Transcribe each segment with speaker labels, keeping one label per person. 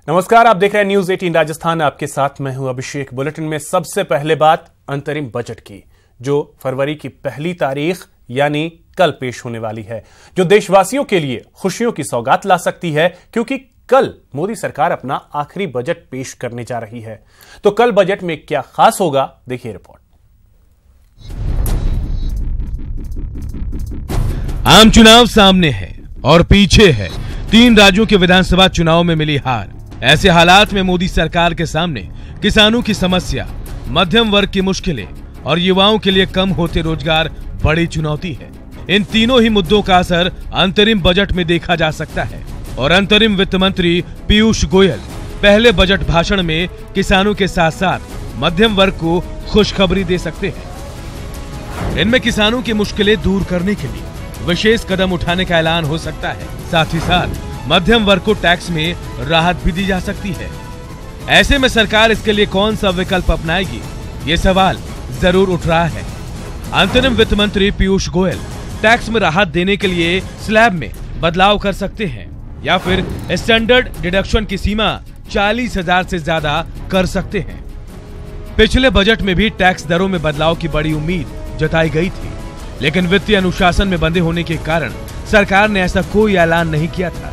Speaker 1: नमस्कार, आप देख रहे हैं न्यूज 18 राजस्थान। आपके साथ मैं हूं अभिषेक। बुलेटिन में सबसे पहले बात अंतरिम बजट की, जो फरवरी की पहली तारीख यानी कल पेश होने वाली है, जो देशवासियों के लिए खुशियों की सौगात ला सकती है, क्योंकि कल मोदी सरकार अपना आखिरी बजट पेश करने जा रही है। तो कल बजट में क्या खास होगा, देखिए रिपोर्ट।
Speaker 2: आम चुनाव सामने है और पीछे है 3 राज्यों के विधानसभा चुनाव में मिली हार। ऐसे हालात में मोदी सरकार के सामने किसानों की समस्या, मध्यम वर्ग की मुश्किलें और युवाओं के लिए कम होते रोजगार बड़ी चुनौती है। इन तीनों ही मुद्दों का असर अंतरिम बजट में देखा जा सकता है और अंतरिम वित्त मंत्री पीयूष गोयल पहले बजट भाषण में किसानों के साथ साथ मध्यम वर्ग को खुशखबरी दे सकते हैं। इनमें किसानों की मुश्किलें दूर करने के लिए विशेष कदम उठाने का ऐलान हो सकता है। साथ ही साथ मध्यम वर्ग को टैक्स में राहत भी दी जा सकती है। ऐसे में सरकार इसके लिए कौन सा विकल्प अपनाएगी, ये सवाल जरूर उठ रहा है। अंतरिम वित्त मंत्री पीयूष गोयल टैक्स में राहत देने के लिए स्लैब में बदलाव कर सकते हैं या फिर स्टैंडर्ड डिडक्शन की सीमा 40,000 से ज्यादा कर सकते हैं। पिछले बजट में भी टैक्स दरों में बदलाव की बड़ी उम्मीद जताई गई थी, लेकिन वित्तीय अनुशासन में बंधे होने के कारण सरकार ने ऐसा कोई ऐलान नहीं किया था।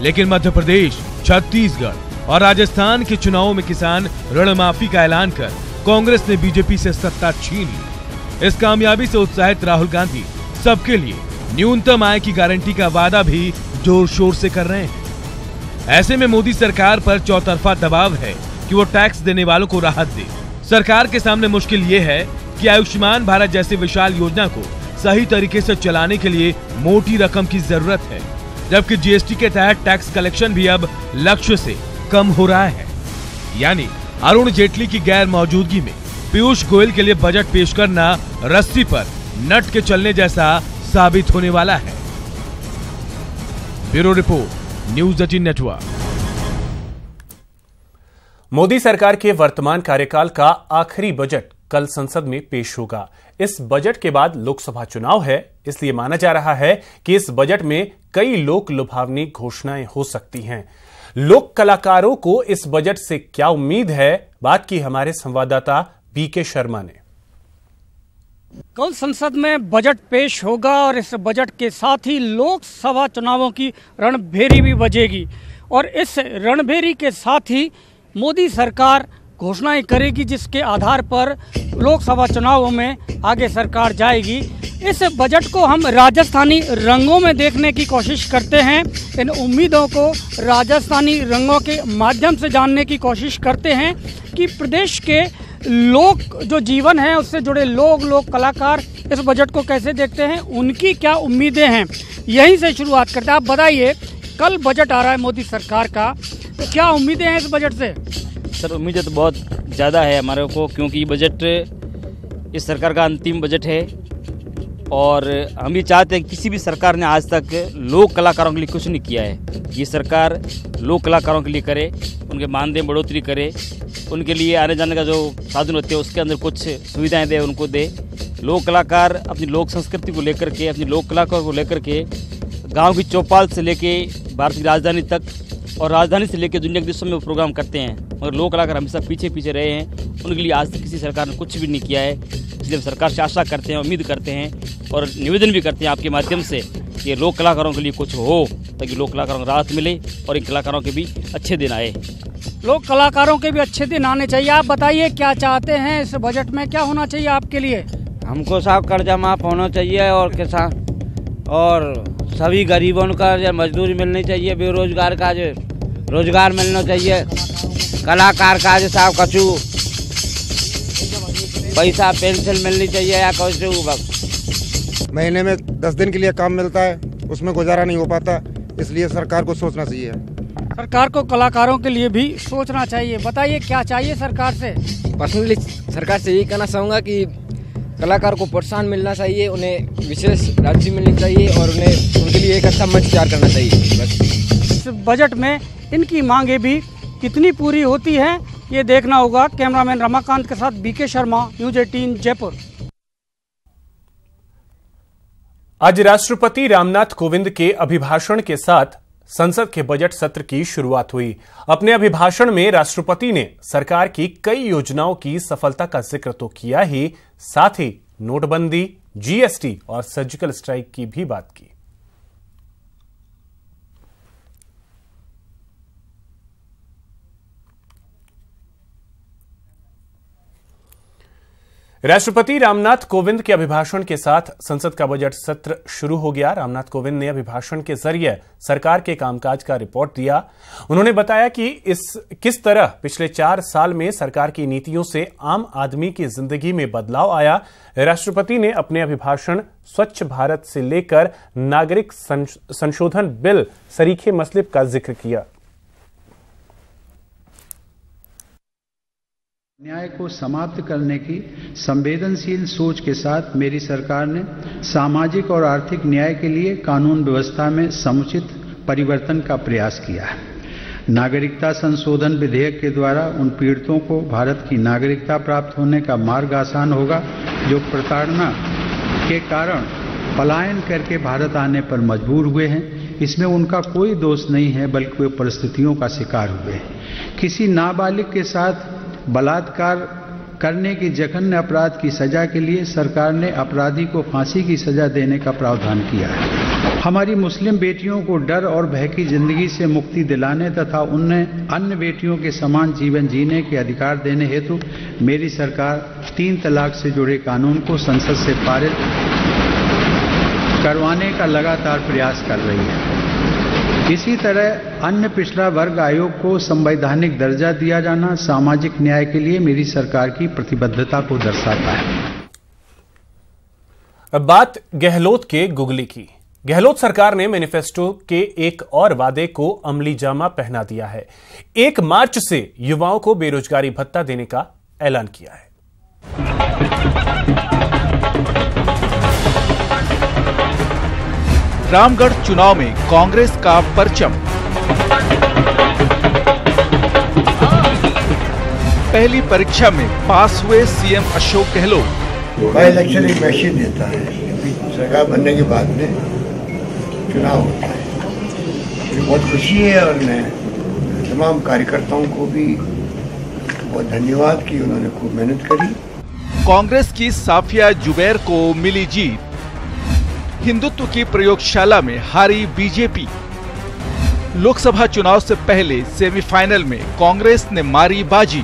Speaker 2: लेकिन मध्य प्रदेश, छत्तीसगढ़ और राजस्थान के चुनावों में किसान ऋण माफी का ऐलान कर कांग्रेस ने बीजेपी से सत्ता छीन ली। इस कामयाबी से उत्साहित राहुल गांधी सबके लिए न्यूनतम आय की गारंटी का वादा भी जोर शोर से कर रहे हैं। ऐसे में मोदी सरकार पर चौतरफा दबाव है कि वो टैक्स देने वालों को राहत दे। सरकार के सामने मुश्किल ये है कि आयुष्मान भारत जैसी विशाल योजना को सही तरीके से चलाने के लिए मोटी रकम की जरूरत है, जबकि जीएसटी के तहत टैक्स कलेक्शन भी अब लक्ष्य से कम हो रहा है। यानी अरुण जेटली की गैर मौजूदगी में पीयूष गोयल के लिए बजट पेश करना रस्सी पर नट के चलने जैसा साबित होने वाला है। Bureau report, news 18 network.
Speaker 1: Modi सरकार के वर्तमान कार्यकाल का आखिरी बजट कल संसद में पेश होगा। इस बजट के बाद लोकसभा चुनाव है, इसलिए माना जा रहा है कि इस बजट में कई लोक लुभावनी घोषणाएं हो सकती हैं। लोक कलाकारों को इस बजट से क्या उम्मीद है, बात की हमारे संवाददाता बीके शर्मा ने।
Speaker 3: कल संसद में बजट पेश होगा और इस बजट के साथ ही लोकसभा चुनावों की रणभेरी भी बजेगी और इस रणभेरी के साथ ही मोदी सरकार घोषणाएं करेगी, जिसके आधार पर लोकसभा चुनावों में आगे सरकार जाएगी। इस बजट को हम राजस्थानी रंगों में देखने की कोशिश करते हैं। इन उम्मीदों को राजस्थानी रंगों के माध्यम से जानने की कोशिश करते हैं कि प्रदेश के लोग जो जीवन है उससे जुड़े लोग कलाकार इस बजट को कैसे देखते हैं, उनकी क्या उम्मीदें हैं। यहीं से शुरुआत करते हैं। आप बताइए, कल बजट आ रहा है मोदी सरकार का, तो क्या उम्मीदें हैं इस बजट से?
Speaker 4: सर, उम्मीदें तो बहुत ज़्यादा है हमारे को, क्योंकि ये बजट इस सरकार का अंतिम बजट है और हम ये चाहते हैं किसी भी सरकार ने आज तक लोक कलाकारों के लिए कुछ नहीं किया है। ये सरकार लोक कलाकारों के लिए करे, उनके मानदेय बढ़ोतरी करे, उनके लिए आने जाने का जो साधन होते हैं उसके अंदर कुछ सुविधाएं दे, उनको दे। लोक कलाकार अपनी लोक संस्कृति को लेकर के, अपनी लोक कलाकारों को लेकर के गाँव की चौपाल से लेके भारत की राजधानी तक और राजधानी से लेकर दुनिया के देशों में वो प्रोग्राम करते हैं, मगर लोक कलाकार हमेशा पीछे रहे हैं। उनके लिए आज तक किसी सरकार ने कुछ भी नहीं किया है। इसलिए सरकार से आशा करते हैं, उम्मीद करते हैं और निवेदन भी करते हैं आपके माध्यम से कि लोक कलाकारों के लिए कुछ हो, ताकि लोक कलाकारों को राहत मिले और इन कलाकारों के भी अच्छे दिन आए।
Speaker 3: लोक कलाकारों के भी अच्छे दिन आने चाहिए। आप बताइए, क्या चाहते हैं इस बजट में, क्या होना चाहिए आपके लिए?
Speaker 5: हमको साहब कर्जा माफ होना चाहिए और किसान और सभी गरीबों का मजदूरी मिलनी चाहिए, बेरोजगार का जो रोजगार मिलना चाहिए, कलाकार का जो साहब कछु पैसा पेंशन मिलनी चाहिए या कुछ।
Speaker 6: महीने में 10 दिन के लिए काम मिलता है, उसमें गुजारा नहीं हो पाता, इसलिए सरकार को सोचना चाहिए।
Speaker 3: सरकार को कलाकारों के लिए भी सोचना चाहिए। बताइए, क्या चाहिए सरकार से?
Speaker 7: पर्सनली सरकार से यही कहना चाहूँगा कि कलाकार को प्रोत्साहन मिलना चाहिए, उन्हें विशेष राशि मिलनी चाहिए और उन्हें उनके लिए एक अच्छा मंच तैयार करना चाहिए। बस
Speaker 3: इस बजट में इनकी मांगे भी कितनी पूरी होती है, ये देखना होगा। कैमरामैन रमाकांत के साथ बीके शर्मा, न्यूज 18 जयपुर।
Speaker 1: आज राष्ट्रपति रामनाथ कोविंद के अभिभाषण के साथ संसद के बजट सत्र की शुरुआत हुई। अपने अभिभाषण में राष्ट्रपति ने सरकार की कई योजनाओं की सफलता का जिक्र तो किया ही, साथ ही नोटबंदी, जीएसटी और सर्जिकल स्ट्राइक की भी बात की। राष्ट्रपति रामनाथ कोविंद के अभिभाषण के साथ संसद का बजट सत्र शुरू हो गया। रामनाथ कोविंद ने अभिभाषण के जरिए सरकार के कामकाज का रिपोर्ट दिया। उन्होंने बताया कि किस तरह पिछले 4 साल में सरकार की नीतियों से आम आदमी की जिंदगी में बदलाव आया। राष्ट्रपति ने अपने अभिभाषण स्वच्छ भारत से लेकर नागरिक संशोधन बिल सरीखे मसले का जिक्र किया।
Speaker 8: न्याय को समाप्त करने की संवेदनशील सोच के साथ मेरी सरकार ने सामाजिक और आर्थिक न्याय के लिए कानून व्यवस्था में समुचित परिवर्तन का प्रयास किया है। नागरिकता संशोधन विधेयक के द्वारा उन पीड़ितों को भारत की नागरिकता प्राप्त होने का मार्ग आसान होगा जो प्रताड़ना के कारण पलायन करके भारत आने पर मजबूर हुए हैं। इसमें उनका कोई दोष नहीं है, बल्कि वे परिस्थितियों का शिकार हुए हैं। किसी नाबालिग के साथ बलात्कार करने की जघन्य अपराध की सजा के लिए सरकार ने अपराधी को फांसी की सजा देने का प्रावधान किया है। हमारी मुस्लिम बेटियों को डर और भय की जिंदगी से मुक्ति दिलाने तथा उन्हें अन्य बेटियों के समान जीवन जीने के अधिकार देने हेतु मेरी सरकार 3 तलाक से जुड़े कानून को संसद से पारित करवाने का लगातार प्रयास कर रही है। इसी तरह अन्य पिछड़ा वर्ग आयोग को संवैधानिक दर्जा दिया जाना सामाजिक न्याय के लिए मेरी सरकार की प्रतिबद्धता को दर्शाता है।
Speaker 1: अब बात गहलोत के गुगली की। गहलोत सरकार ने मैनिफेस्टो के एक और वादे को अमली जामा पहना दिया है। 1 मार्च से युवाओं को बेरोजगारी भत्ता देने का ऐलान किया है।
Speaker 9: रामगढ़ चुनाव में कांग्रेस का परचम। पहली परीक्षा में पास हुए सीएम अशोक गहलोत।
Speaker 10: इलेक्शन एक मैसेज देता है, सरकार बनने के बाद में चुनाव होता है। मुझे बहुत खुशी है और मैं तमाम कार्यकर्ताओं को भी बहुत धन्यवाद कि उन्होंने खूब मेहनत करी।
Speaker 9: कांग्रेस की साफिया जुबैर को मिली जीत। हिंदुत्व की प्रयोगशाला में हारी बीजेपी। लोकसभा चुनाव से पहले सेमीफाइनल में कांग्रेस ने मारी बाजी।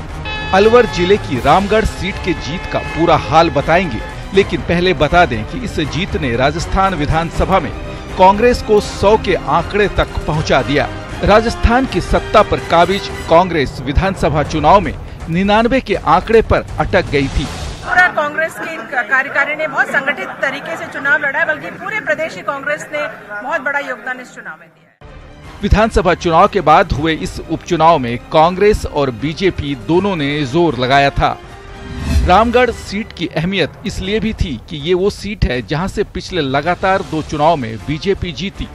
Speaker 9: अलवर जिले की रामगढ़ सीट के जीत का पूरा हाल बताएंगे, लेकिन पहले बता दें कि इस जीत ने राजस्थान विधानसभा में कांग्रेस को 100 के आंकड़े तक पहुंचा दिया। राजस्थान की सत्ता पर काबिज कांग्रेस विधानसभा चुनाव में 99 के आंकड़े पर अटक गई थी।
Speaker 11: पूरा कांग्रेस की कार्यकारिणी ने बहुत संगठित तरीके से चुनाव लड़ा है, बल्कि पूरे प्रदेश की कांग्रेस ने बहुत बड़ा योगदान इस चुनाव में दिया है।
Speaker 9: विधानसभा चुनाव के बाद हुए इस उपचुनाव में कांग्रेस और बीजेपी दोनों ने जोर लगाया था। रामगढ़ सीट की अहमियत इसलिए भी थी कि ये वो सीट है जहां से पिछले लगातार 2 चुनाव में बीजेपी जीती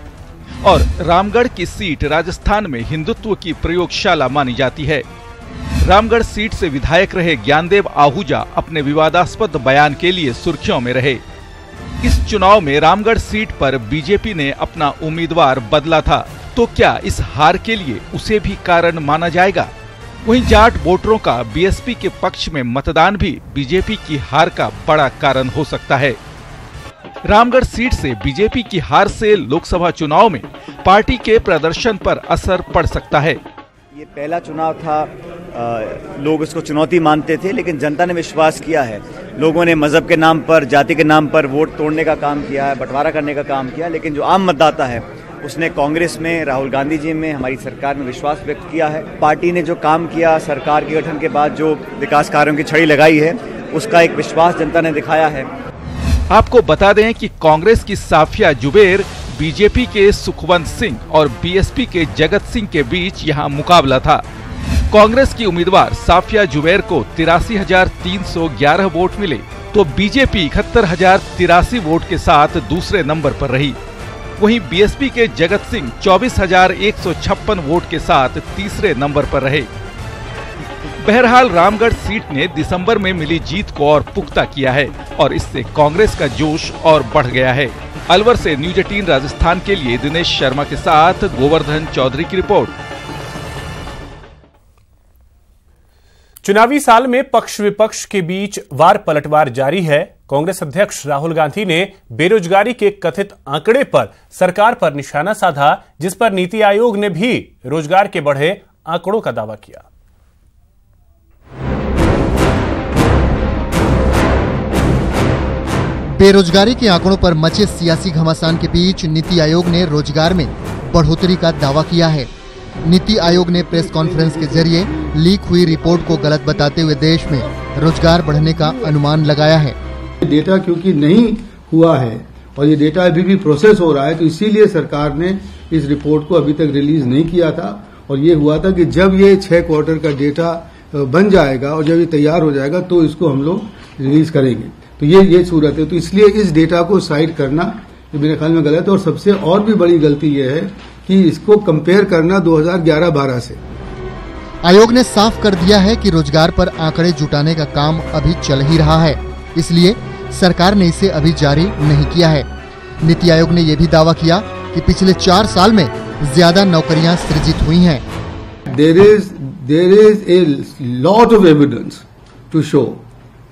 Speaker 9: और रामगढ़ की सीट राजस्थान में हिंदुत्व की प्रयोगशाला मानी जाती है। रामगढ़ सीट से विधायक रहे ज्ञानदेव आहूजा अपने विवादास्पद बयान के लिए सुर्खियों में रहे। इस चुनाव में रामगढ़ सीट पर बीजेपी ने अपना उम्मीदवार बदला था, तो क्या इस हार के लिए उसे भी कारण माना जाएगा? वहीं जाट वोटरों का बीएसपी के पक्ष में मतदान भी बीजेपी की हार का बड़ा कारण हो सकता है। रामगढ़ सीट से बीजेपी की हार से लोकसभा चुनाव में पार्टी के प्रदर्शन पर असर पड़ सकता है।
Speaker 12: ये पहला चुनाव था, लोग इसको चुनौती मानते थे, लेकिन जनता ने विश्वास किया है। लोगों ने मजहब के नाम पर, जाति के नाम पर वोट तोड़ने का काम किया है, बंटवारा करने का काम किया, लेकिन जो आम मतदाता है उसने कांग्रेस में, राहुल गांधी जी में, हमारी सरकार में विश्वास व्यक्त किया है। पार्टी ने जो काम किया, सरकार के गठन के बाद जो विकास कार्यों की छड़ी लगाई है, उसका एक विश्वास जनता ने दिखाया है।
Speaker 9: आपको बता दें कि कांग्रेस की साफिया जुबैर बीजेपी के सुखवंत सिंह और बीएसपी के जगत सिंह के बीच यहां मुकाबला था। कांग्रेस की उम्मीदवार साफिया जुबैर को 83,311 वोट मिले, तो बीजेपी 71,083 वोट के साथ दूसरे नंबर पर रही। वहीं बीएसपी के जगत सिंह 24,156 वोट के साथ तीसरे नंबर पर रहे। बहरहाल रामगढ़ सीट ने दिसंबर में मिली जीत को और पुख्ता किया है और इससे कांग्रेस का जोश और बढ़ गया है। अलवर से न्यूज 18 राजस्थान के लिए दिनेश शर्मा के साथ गोवर्धन चौधरी की रिपोर्ट।
Speaker 1: चुनावी साल में पक्ष विपक्ष के बीच वार पलटवार जारी है। कांग्रेस अध्यक्ष राहुल गांधी ने बेरोजगारी के कथित आंकड़े पर सरकार पर निशाना साधा, जिस पर नीति आयोग ने भी रोजगार के बढ़े आंकड़ों का दावा किया।
Speaker 13: बेरोजगारी के आंकड़ों पर मचे सियासी घमासान के बीच नीति आयोग ने रोजगार में बढ़ोतरी का दावा किया है। नीति आयोग ने प्रेस कॉन्फ्रेंस के जरिए लीक हुई रिपोर्ट को गलत बताते हुए देश में रोजगार बढ़ने का अनुमान लगाया है।
Speaker 14: डेटा क्योंकि नहीं हुआ है और ये डेटा अभी भी प्रोसेस हो रहा है, तो इसीलिए सरकार ने इस रिपोर्ट को अभी तक रिलीज नहीं किया था। और ये हुआ था कि जब ये 6 क्वार्टर का डेटा बन जाएगा और जब ये तैयार हो जाएगा तो इसको हम लोग रिलीज करेंगे। तो ये सूरत है, तो इसलिए इस डेटा को साइड करना मेरे ख्याल में गलत है। और सबसे और भी बड़ी गलती ये है कि इसको कंपेयर करना 2011-12 से।
Speaker 13: आयोग ने साफ कर दिया है कि रोजगार पर आंकड़े जुटाने का काम अभी चल ही रहा है, इसलिए सरकार ने इसे अभी जारी नहीं किया है। नीति आयोग ने यह भी दावा किया कि पिछले 4 साल में ज्यादा नौकरियां सृजित हुई हैं।
Speaker 14: There is a lot of evidence to show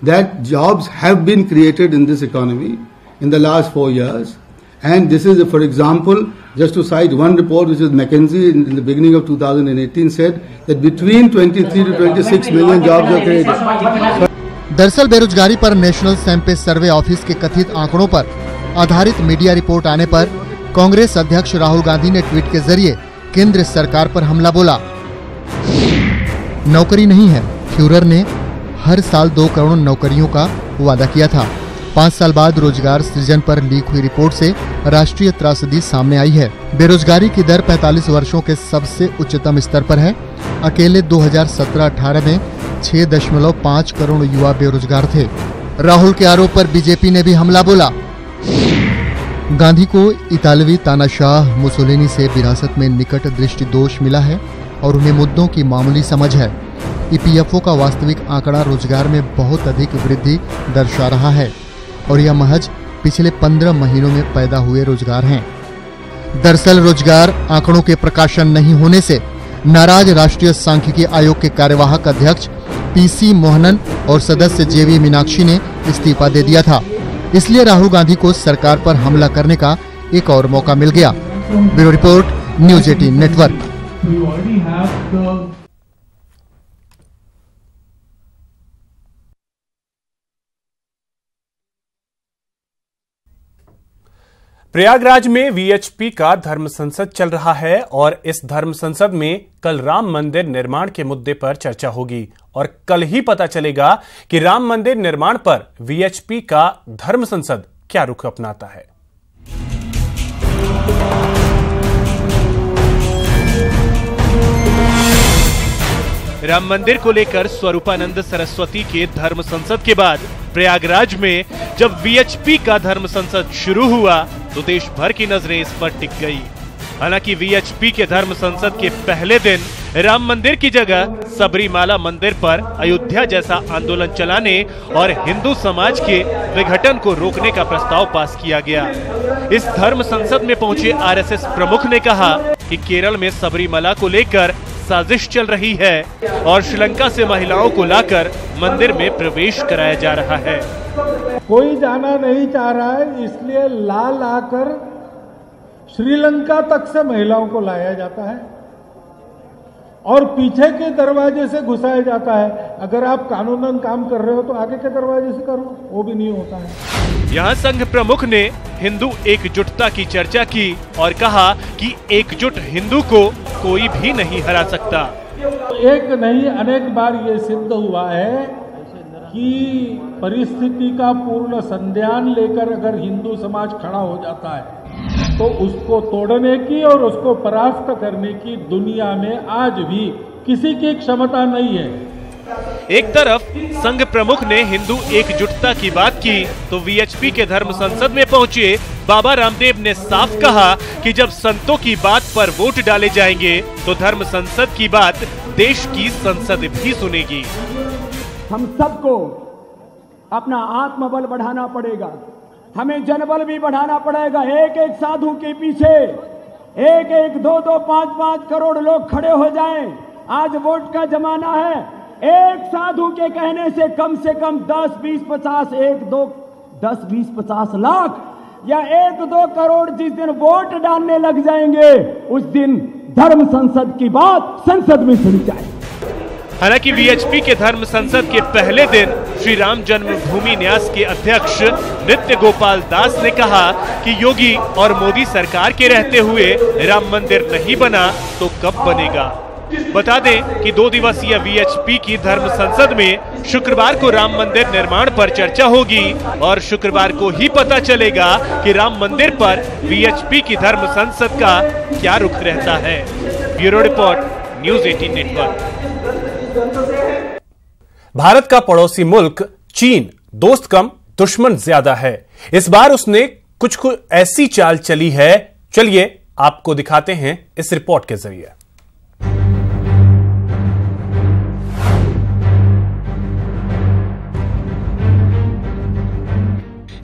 Speaker 14: that jobs have been created in this economy in the last 4 years. And this is, for example, just to cite one report which is McKinsey in the beginning of 2018 said that between 23 to 26 million jobs are created.
Speaker 13: दरअसल बेरोजगारी पर national sample survey office के कथित आंकड़ों पर आधारित media report आने पर कांग्रेस अध्यक्ष राहुल गांधी ने ट्वीट के जरिए केंद्र सरकार पर हमला बोला। नौकरी नहीं है। फ्यूरर ने हर साल 2 करोड़ नौकरियों का वादा किया था। 5 साल बाद रोजगार सृजन पर लीक हुई रिपोर्ट से राष्ट्रीय त्रासदी सामने आई है। बेरोजगारी की दर 45 वर्षों के सबसे उच्चतम स्तर पर है। अकेले 2017-18 में 6.5 करोड़ युवा बेरोजगार थे। राहुल के आरोप पर बीजेपी ने भी हमला बोला। गांधी को इतालवी तानाशाह मुसोलिनी से विरासत में निकट दृष्टि दोष मिला है और उन्हें मुद्दों की मामूली समझ है। ईपीएफओ का वास्तविक आंकड़ा रोजगार में बहुत अधिक वृद्धि दर्शा रहा है और यह महज पिछले 15 महीनों में पैदा हुए रोजगार हैं। दरअसल रोजगार आंकड़ों के प्रकाशन नहीं होने से नाराज राष्ट्रीय सांख्यिकी आयोग के कार्यवाहक अध्यक्ष पीसी मोहनन और सदस्य जेवी मीनाक्षी ने इस्तीफा दे दिया था। इसलिए राहुल गांधी को सरकार पर हमला करने का एक और मौका मिल गया। Bureau report, news 18 network.
Speaker 1: Prayagraj में वीएचपी का धर्म संसद चल रहा है और इस धर्म संसद में कल राम मंदिर निर्माण के मुद्दे पर चर्चा होगी और कल ही पता चलेगा कि राम मंदिर निर्माण पर वीएचपी का धर्म संसद क्या रुख अपनाता है।
Speaker 2: राम मंदिर को लेकर स्वरूपानंद सरस्वती के धर्म संसद के बाद प्रयागराज में जब वीएचपी का धर्म संसद शुरू हुआ तो देश भर की नजरें इस पर टिक गई। हालांकि वीएचपी के धर्म संसद के पहले दिन राम मंदिर की जगह सबरीमाला मंदिर पर अयोध्या जैसा आंदोलन चलाने और हिंदू समाज के विघटन को रोकने का प्रस्ताव पास किया गया। इस धर्म संसद में पहुंचे आरएसएस प्रमुख ने कहा कि केरल में सबरीमाला को लेकर साजिश चल रही है और श्रीलंका से महिलाओं को लाकर मंदिर में प्रवेश कराया जा रहा है।
Speaker 15: कोई जाना नहीं चाह रहा है, इसलिए ला कर श्रीलंका तक से महिलाओं को लाया जाता है और पीछे के दरवाजे से घुसाया जाता है। अगर आप कानूनन काम कर रहे हो तो आगे के दरवाजे से करो, वो भी नहीं होता है।
Speaker 2: यहाँ संघ प्रमुख ने हिंदू एकजुटता की चर्चा की और कहा कि एकजुट हिंदू को कोई भी नहीं हरा सकता।
Speaker 15: एक नहीं अनेक बार ये सिद्ध हुआ है कि परिस्थिति का पूर्ण संज्ञान लेकर अगर हिंदू समाज खड़ा हो जाता है तो उसको तोड़ने की और उसको परास्त करने की दुनिया में आज भी किसी की क्षमता नहीं है।
Speaker 2: एक तरफ संघ प्रमुख ने हिंदू एकजुटता की बात की तो वीएचपी के धर्म संसद में पहुंचे बाबा रामदेव ने साफ कहा कि जब संतों की बात पर वोट डाले जाएंगे तो धर्म संसद की बात देश की संसद भी सुनेगी।
Speaker 16: हम सबको अपना आत्मबल बढ़ाना पड़ेगा, हमें जनबल भी बढ़ाना पड़ेगा। एक एक साधु के पीछे एक एक 2-2, 5-5 करोड़ लोग खड़े हो जाएं। आज वोट का जमाना है। एक साधु के कहने से कम 10, 20, 50, 1, 2, 10, 20, 50 लाख या 1-2 करोड़ जिस दिन वोट डालने लग जाएंगे, उस दिन धर्म संसद की बात संसद में सुनी जाए।
Speaker 1: हालांकि वीएचपी के धर्म संसद के पहले दिन श्री राम जन्मभूमि न्यास के अध्यक्ष नृत्य गोपाल दास ने कहा कि योगी और मोदी सरकार के रहते हुए राम मंदिर नहीं बना तो कब बनेगा। बता दें कि 2 दिवसीय वीएचपी की धर्म संसद में शुक्रवार को राम मंदिर निर्माण पर चर्चा होगी और शुक्रवार को ही पता चलेगा कि राम मंदिर पर वीएचपी की धर्म संसद का क्या रुख रहता है। Bureau report, news 18 network. Bharat का पड़ोसी मुल्क चीन दोस्त कम दुश्मन ज्यादा है। इस बार उसने कुछ ऐसी चाल चली है, चलिए आपको दिखाते हैं इस रिपोर्ट के जरिए।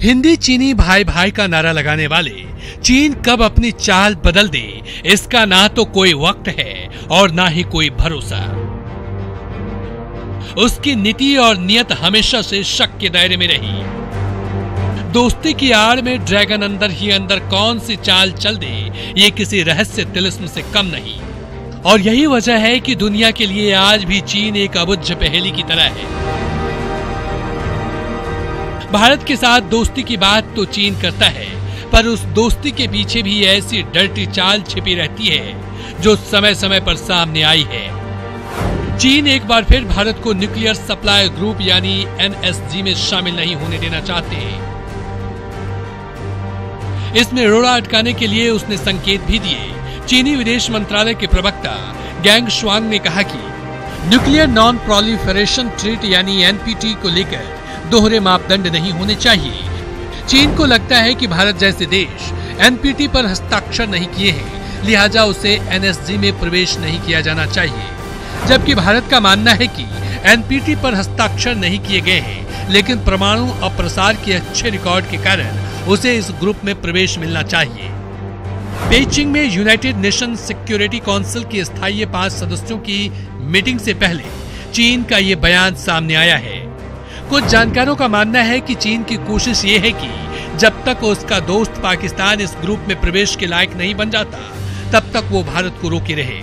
Speaker 17: हिंदी चीनी भाई भाई का नारा लगाने वाले चीन कब अपनी चाल बदल दे, इसका ना तो कोई वक्त है और ना ही कोई भरोसा। उसकी नीति और नियत हमेशा से शक के दायरे में रही। दोस्ती की आड़ में ड्रैगन अंदर ही अंदर कौन सी चाल चल दे, ये किसी रहस्य तिलिस्म से कम नहीं। और यही वजह है कि दुनिया के लिए आज भी चीन एक अबुझ पहेली की तरह है। भारत के साथ दोस्ती की बात तो चीन करता है, पर उस दोस्ती के पीछे भी ऐसी डर्टी चाल छिपी रहती है जो समय समय पर सामने आई है। चीन एक बार फिर भारत को न्यूक्लियर सप्लाई ग्रुप यानी एनएसजी में शामिल नहीं होने देना चाहते। इसमें रोड़ा अटकाने के लिए उसने संकेत भी दिए। चीनी विदेश मंत्रालय के प्रवक्ता गैंग शुआंग ने कहा कि न्यूक्लियर नॉन प्रोलिफरेशन ट्रीट यानी एनपीटी को लेकर दोहरे मापदंड नहीं होने चाहिए। चीन को लगता है कि भारत जैसे देश एनपीटी पर हस्ताक्षर नहीं किए हैं, लिहाजा उसे एनएसजी में प्रवेश नहीं किया जाना चाहिए। जबकि भारत का मानना है कि एनपीटी पर हस्ताक्षर नहीं किए गए हैं, लेकिन परमाणु अप्रसार के अच्छे रिकॉर्ड के कारण उसे इस ग्रुप में प्रवेश मिलना चाहिए। बेइजिंग में यूनाइटेड नेशन सिक्योरिटी काउंसिल की स्थायी 5 सदस्यों की मीटिंग से पहले चीन का ये बयान सामने आया है। कुछ जानकारों का मानना है कि चीन की कोशिश ये है कि जब तक उसका दोस्त पाकिस्तान इस ग्रुप में प्रवेश के लायक नहीं बन जाता, तब तक वो भारत को रोके रहे।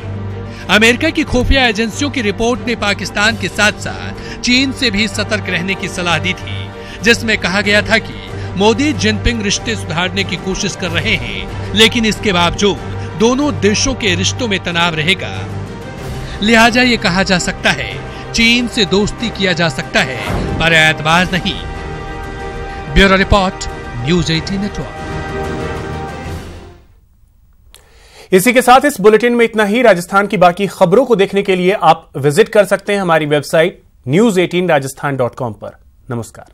Speaker 17: अमेरिका की खुफिया एजेंसियों की रिपोर्ट ने पाकिस्तान के साथ साथ चीन से भी सतर्क रहने की सलाह दी थी, जिसमें कहा गया था कि मोदी जिनपिंग रिश्ते सुधारने की कोशिश कर रहे हैं, लेकिन इसके बावजूद दोनों देशों के रिश्तों में तनाव रहेगा। लिहाजा ये कहा जा सकता है चीन से दोस्ती किया जा सकता है, पर एतबार नहीं। Bureau report, news 18 network.
Speaker 1: इसी के साथ इस बुलेटिन में इतना ही। राजस्थान की बाकी खबरों को देखने के लिए आप विजिट कर सकते हैं हमारी वेबसाइट news18rajasthan.com पर। नमस्कार।